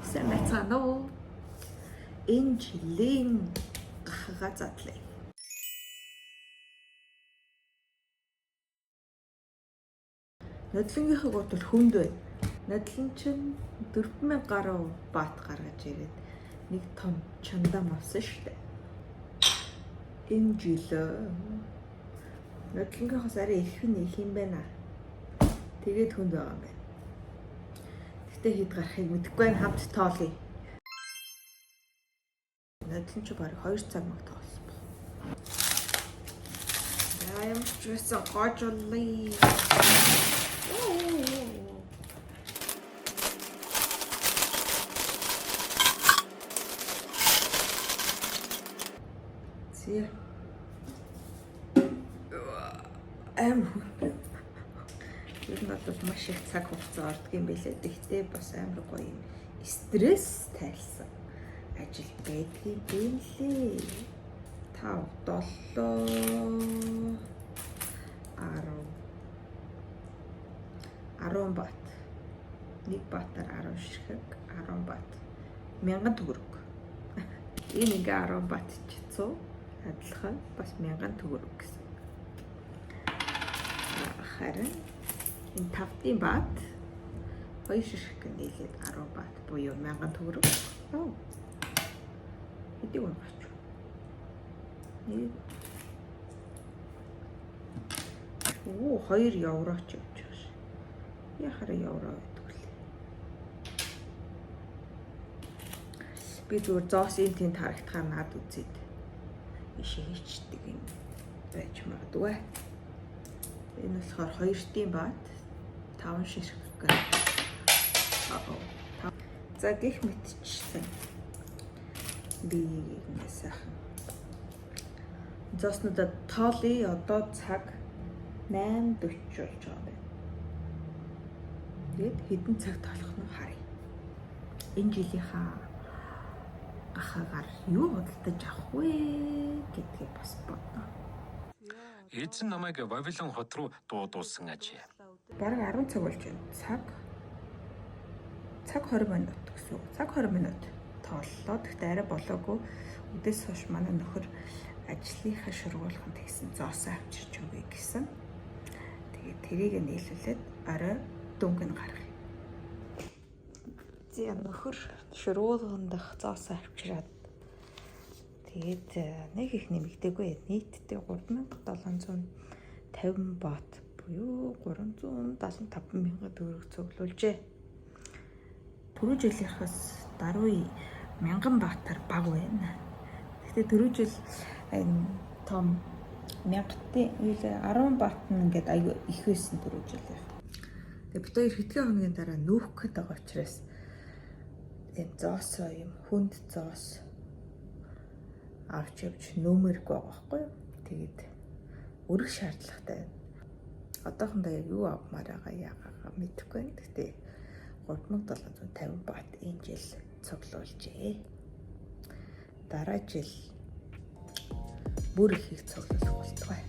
Сайн байцгаана уу? Энэ жилийн гахага задлаа. Нодлонгийнхыг бодвол хүнд байна. Нодлон чинь 4000 гаруй баат гаргаж ирээд нэг том чандам авсан шүү дээ. Энэ жил нодлонгийнхоос арай их юм байна. Тэгээд хүнд байгаа юм байна. Гэтэ хэд гарахыг мэдэхгүй байна, хамт тоолъё. Нодлон ч бараг 2 цаг маг тоолсон баг. Яам ч байсан гожоллоо. Зэ. Ер нь бол маш их цаг хугацаа ордог юм билээ. Гэхдээ бас амар гоё юм. Стресс тайлсан ажил байдгийг бэлээ. 5, 7, 10 бат. Нэг батаар 10 ширхэг, 10 бат. 1000 төгрөг. Энэ ингээ 10 бат ч 100 адилхан бас 1000 төгрөг гэсэн. Харин энэ 5-ын бат 2 ширхэг нийлээд 10 бат буюу 1000 төгрөг. Хэдийг унагч. Нэг 2 евро ч явж байгаа ш. Яхаар евро гэдэг үлээ. Би зүгээр зоосын тийм тарагтахаар над үзээд ишээ хийчдэг юм байж магадгүй. Энэ болохоор 2-ын бат 5 ширхэг. За гэх мэтчсэн. Би ингэ сайхан зооснуудад тоолъё. Одоо цаг 8:40 болж байгаа юм байна. Тэгээд хэдэн цаг тоолох нь харъя. Энэ жилийнхаа гахагаар юу худалдаж авах вэ гэдгийг бас бодно. Эзэн намайг Вавилон хот руу дуудуулсан ажээ. Бараг 10 цаг болж байна. Цаг 20 минут гэсэн. Цаг 20 минут тооллоо. Гэхдээ арай болоогүй. Өдөөс хойш манай нөхөр ажлынхаа шургуулганд тэгсэн зоосоо авчирч өгье гэсэн. Тэгээд тэрийг нийлүүлээд арай дөнгөн гаргая. Зэ нөхөр шургуулганд зоосоо авчираад тэгээд нэг их нэмэгдээгүй. Нийтдээ 3750 бат буюу 375,000 төгрөг цуглуулжээ. Түрүү жилийнхээс даруй 1000 баатар бага байна. Гэхдээ түрүү жил энэ том 1000-ийн 10 баат нь ингээд аюу их байсан түрүү жилийнх. Тэгээ бид хоёр хэдхэн хоногийн дараа нүүх гээд байгаа учраас энэ зоосоо юм хүнд зоос авч явж нөмөргүй байгаа байхгүй юу? Тэгээд өргөх шаардлагатай байна. Одоохондоо яг юу авмаар байгаа яагаа мэдэхгүй байна. Гэхдээ 3750 баат энэ жил цуглуулжээ. Дараа жил бүр ихийг цуглуулах болтугай.